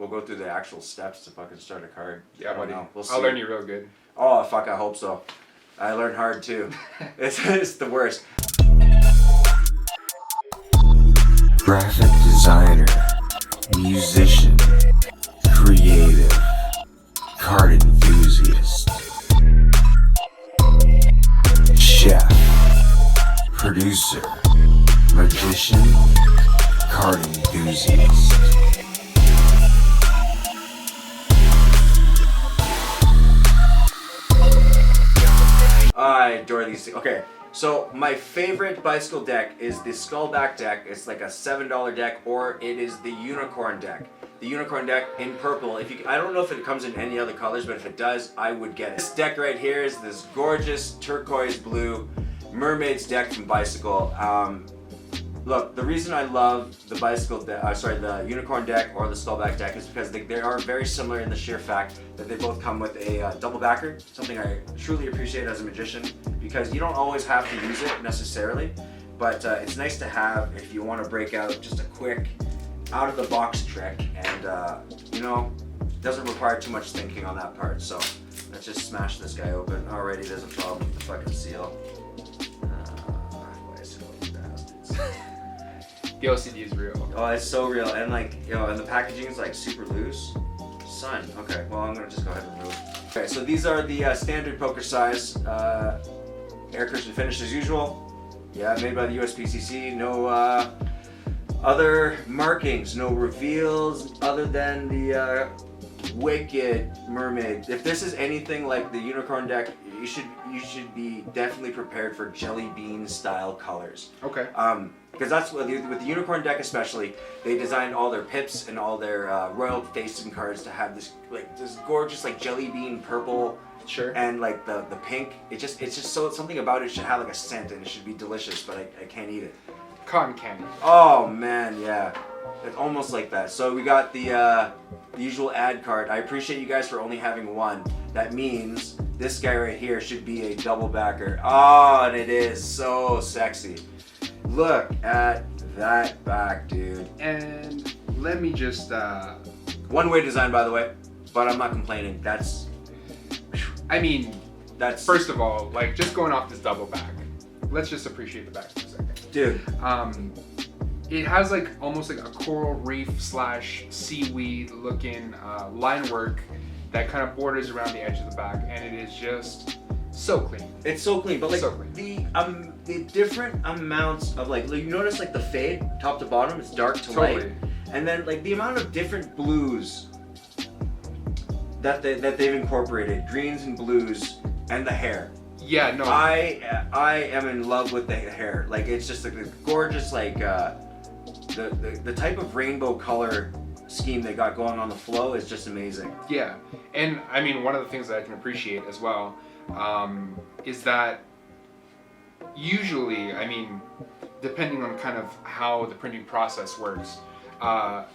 we'll go through the actual steps to fucking start a card. Yeah, buddy. We'll see. I'll learn you real good. Oh fuck, I hope so. I learned hard too. It's the worst. Graphic designer, musician, creative, card enthusiast, chef, producer, magician, card enthusiast. I adore these things. Okay, so my favorite bicycle deck is the Skullback deck. It's like a $7 deck, or it is the Unicorn deck. The Unicorn deck in purple. I don't know if it comes in any other colors, but if it does, I would get it. This deck right here is this gorgeous turquoise blue Mermaids deck from Bicycle. Look, the reason I love the the Unicorn deck or the Skullback deck is because they are very similar in the sheer fact that they both come with a double backer, something I truly appreciate as a magician, because you don't always have to use it necessarily, but it's nice to have if you want to break out just a quick out-of-the-box trick, and it doesn't require too much thinking on that part. So let's just smash this guy open. Already there's a problem with the fucking seal. The OCD is real. Oh, it's so real, and and the packaging is like super loose. Son, okay, well I'm gonna just go ahead and remove. Okay, so these are the standard poker size, air cushion finish as usual. Yeah, made by the USPCC. No other markings, no reveals other than the wicked mermaid. If this is anything like the Unicorn deck, you should be definitely prepared for jelly bean style colors. Okay. Because that's with the Unicorn deck especially, they designed all their pips and all their royal facing cards to have this gorgeous jelly bean purple. Sure. And the pink. It's just something about it should have a scent and it should be delicious, but I can't eat it. Cotton candy. Oh man, yeah. It's almost like that. So we got the usual ad card. I appreciate you guys for only having one. That means this guy right here should be a double backer. Oh, and it is so sexy. Look at that back, dude. And let me just one-way design, by the way, but I'm not complaining. That's first of all, just going off this double back, let's just appreciate the back for a second. Dude. It has almost a coral reef / seaweed looking line work that kind of borders around the edge of the back, and it is just so clean. It's so clean, but so clean. the different amounts of you notice the fade top to bottom, it's dark to light, and then the amount of different blues that they've incorporated, greens and blues, and the hair. Yeah, no. I am in love with the hair. It's just a gorgeous the type of rainbow color scheme they got going on the flow is just amazing. Yeah, and one of the things that I can appreciate as well is that usually, depending on kind of how the printing process works, a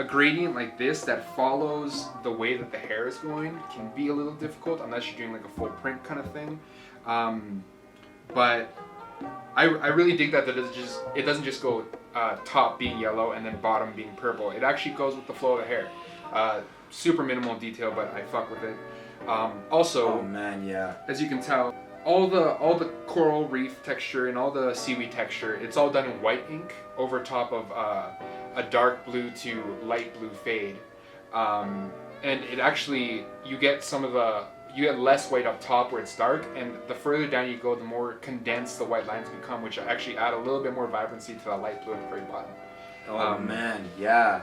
gradient like this that follows the way that the hair is going can be a little difficult unless you're doing a full print kind of thing. But I really dig that it doesn't just go top being yellow and then bottom being purple. It actually goes with the flow of the hair. Super minimal detail, but I fuck with it. Also, oh man, yeah. As you can tell, all the coral reef texture and all the seaweed texture, it's all done in white ink over top of a dark blue to light blue fade. And it actually, you get less white up top where it's dark, and the further down you go, the more condensed the white lines become, which actually add a little bit more vibrancy to the light blue at the very bottom. Oh man, yeah.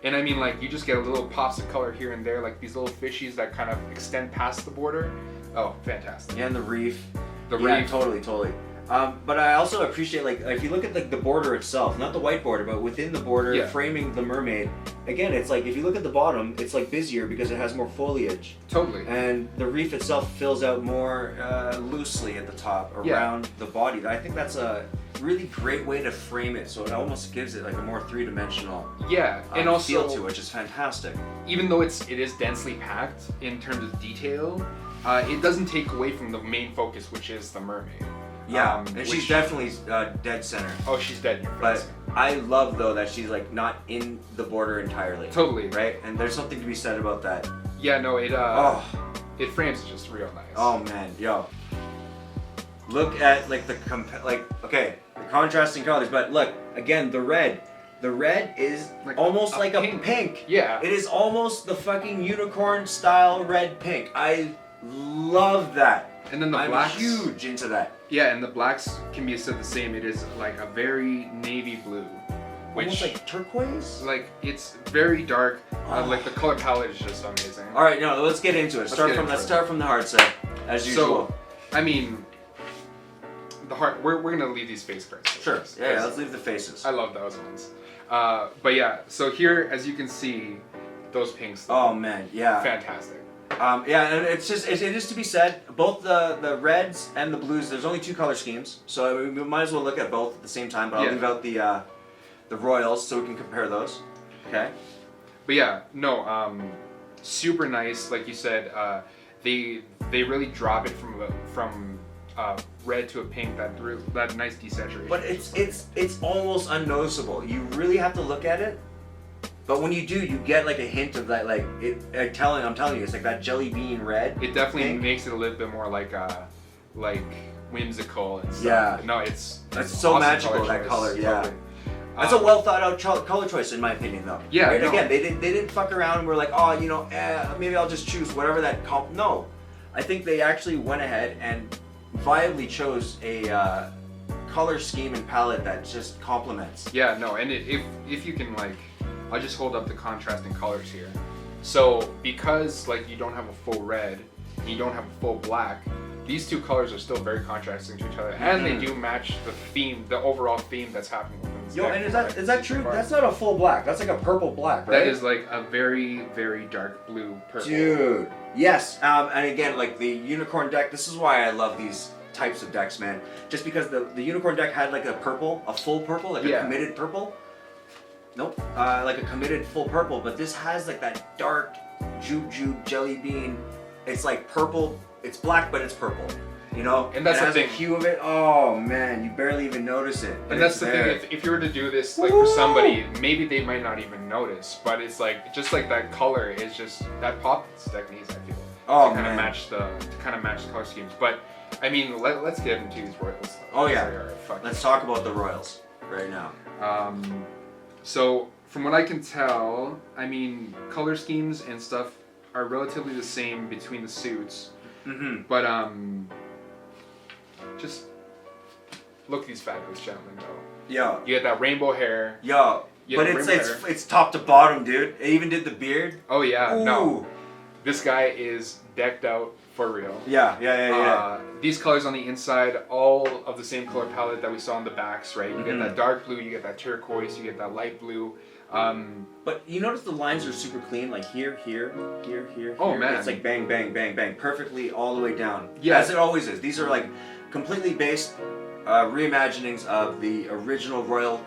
And you just get a little pops of color here and there, these little fishies that kind of extend past the border. Oh, fantastic. And the reef. Yeah, reef. Totally. But I also appreciate if you look at the border itself, not the white border, but within the border, framing the mermaid. Again, it's if you look at the bottom, it's busier because it has more foliage. Totally. And the reef itself fills out more loosely at the top around the body. I think that's a really great way to frame it, so it almost gives it a more three-dimensional and also feel to it, which is fantastic. Even though it is densely packed in terms of detail, it doesn't take away from the main focus, which is the mermaid. Yeah, and she's definitely dead center. Oh, she's dead in your face. But I love though that she's like not in the border entirely. Totally. Right? And there's something to be said about that. Yeah, no, Oh. it frames just real nice. Oh man, yo. Look at like the okay, the contrasting colors, but look, again, the red. The red is Like almost a like pink. a pink. Yeah. It is almost the fucking unicorn style red pink. I love that. And then the I'm blacks. huge into that. Yeah, and the blacks can be said the same. It is like a very navy blue, which Almost like turquoise? like it's very dark. Like the color palette is just amazing. Alright, no, let's get into it. Let's Let's start from the hard side, as usual. So, I mean, the heart. We're gonna leave these face cards. Sure. first, Yeah, 'cause let's leave the faces. I love those ones. But yeah, so here, as you can see, those pinks. look Oh man, yeah. fantastic. Yeah, and it's just it is to be said, both the reds and the blues. There's only 2 color schemes, so we might as well look at both at the same time. But I'll Yeah. leave out the royals so we can compare those. Okay. But yeah, no, super nice. Like you said, they really drop it from red to a pink. That nice desaturation. But it's almost unnoticeable. You really have to look at it. But when you do, you get like a hint of that, like I'm telling you, it's like that jelly bean red. It definitely pink. makes it a little bit more like whimsical and stuff. Yeah. No, it's so awesome magical, that choice, color, yeah. totally. That's a well thought out color choice in my opinion, though. Yeah, Right? no. Again, they didn't fuck around and were like, oh, maybe I'll just choose whatever that No, I think they actually went ahead and viably chose a color scheme and palette that just complements. Yeah, no, and if you can I'll just hold up the contrasting colors here. So because you don't have a full red, and you don't have a full black, these 2 colors are still very contrasting to each other, and they do match the theme, the overall theme that's happening within this Yo, deck. and is that true? That's not a full black. That's like a purple black, right? That is like a very, very dark blue purple. Dude, yes. And again, like the unicorn deck. This is why I love these types of decks, man. Just because the unicorn deck had like a full purple, like a committed purple. Nope, like a committed full purple. But this has like that dark jube jelly bean. It's like purple. It's black, but it's purple. You know, And that's it the has thing. a hue of it. Oh man, you barely even notice it. but And that's it's the there. thing, if you were to do this for somebody, maybe they might not even notice, but it's just like that color is just, that pop this deck needs, I feel. Oh, to kind man. of match the color schemes. But I mean, let's get into these royals. Oh, yeah. They are fucking- Let's talk about the royals right now. So from what I can tell, I mean, color schemes and stuff are relatively the same between the suits. Mm-hmm. But just look at these fabulous gentlemen though. Yo, You get that rainbow hair. yo. Yeah, But the it's rainbow it's hair. it's top to bottom, dude. It even did the beard. Oh yeah, no. Ooh. This guy is decked out for real. Yeah. These colors on the inside, all of the same color palette that we saw on the backs, right? You get that dark blue, you get that turquoise, you get that light blue. But you notice the lines are super clean, like here. Oh, here. man. It's like bang, bang, bang, bang, perfectly all the way down. Yeah. As it always is. These are like completely based reimaginings of the original royal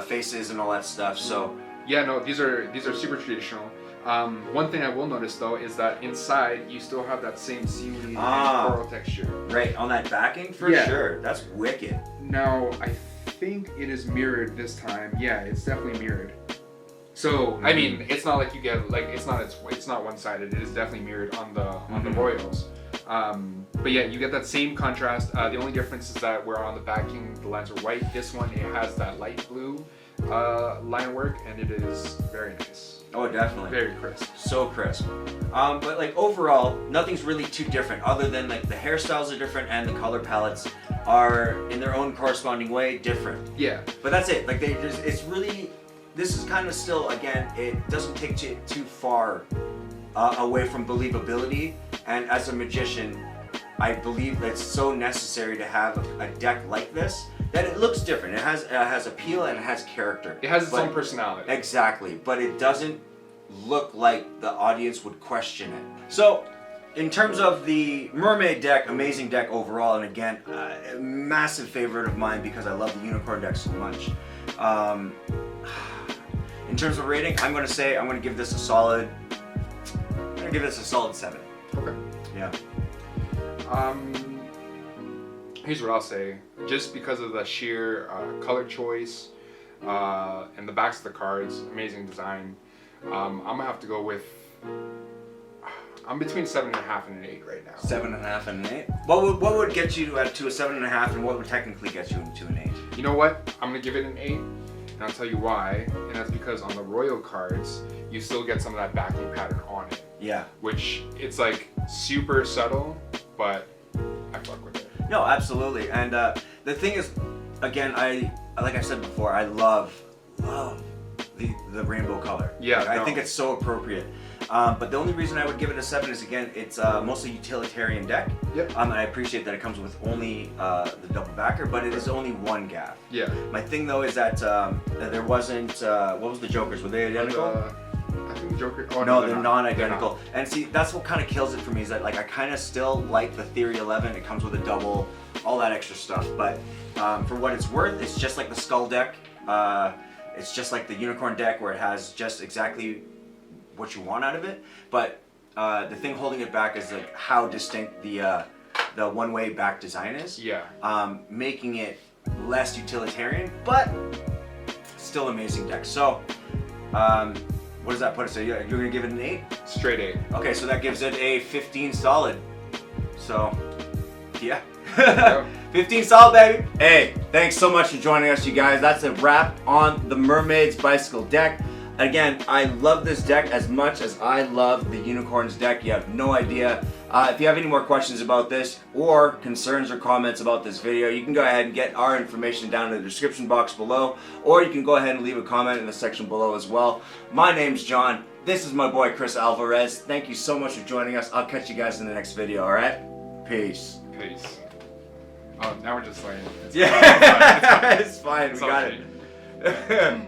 faces and all that stuff. So Yeah, no, these are super traditional. One thing I will notice though is that inside you still have that same seaweed and coral texture. right on that backing for Yeah. sure. That's wicked. Now I think it is mirrored this time. Yeah, it's definitely mirrored. So I mean, it's not like you get it's not one-sided. It is definitely mirrored on the royals. But yeah, you get that same contrast. The only difference is that where on the backing the lines are white. This one it has that light blue line work, and it is very nice. Oh, definitely. Very crisp. So crisp. But like overall, nothing's really too different other than like the hairstyles are different and the color palettes are in their own corresponding way different. Yeah. But that's it. Like it's really, this is kind of still, again, it doesn't take it too far away from believability. And as a magician, I believe that it's so necessary to have a deck like this that it looks different. It has appeal and it has character. It has its But- own personality. Exactly, but it doesn't look like the audience would question it. So, in terms of the Mermaid deck, amazing deck overall, and again, a massive favorite of mine because I love the Unicorn deck so much. In terms of rating, I'm going to give this a solid 7. Okay. Yeah. Here's what I'll say. Just because of the sheer color choice, and the backs of the cards, amazing design. I'm gonna have to go with. I'm between 7.5 and an 8 right now. 7.5 and an 8. What would get you to a 7.5, and what would technically get you to an 8? You know what? I'm gonna give it an 8, and I'll tell you why. And that's because on the royal cards, you still get some of that backing pattern on it. Yeah. Which it's like super subtle, but I fuck with it. No, absolutely. And the thing is, again, like I said before, I love the rainbow color. Yeah, I think it's so appropriate. But the only reason I would give it a 7 is, again, it's mostly utilitarian deck. Yep. And I appreciate that it comes with only the double backer, but it is only one gaff. Yeah. My thing though is that there wasn't. What was the Jokers? Were they identical? I think the Joker. Oh, No, they're non-identical. And see, that's what kind of kills it for me, is that like I kind of still like the Theory 11. It comes with a double, all that extra stuff. But for what it's worth, it's just like the Skull deck. It's just like the Unicorn deck, where it has just exactly what you want out of it. But the thing holding it back is like how distinct the one-way back design is. Yeah. Making it less utilitarian, but still amazing deck. So. What does that put us at? You're gonna give it an 8? Straight 8. Okay, so that gives it a 15 solid. So, yeah. 15 solid, baby. Hey, thanks so much for joining us, you guys. That's a wrap on the Mermaids bicycle deck. Again, I love this deck as much as I love the Unicorns deck. You have no idea. If you have any more questions about this, or concerns or comments about this video, you can go ahead and get our information down in the description box below, or you can go ahead and leave a comment in the section below as well. My name's John. This is my boy Chris Alvarez. Thank you so much for joining us. I'll catch you guys in the next video, alright? Peace. Peace. Oh, now we're just like. Yeah, it's fine. It's We got okay. it.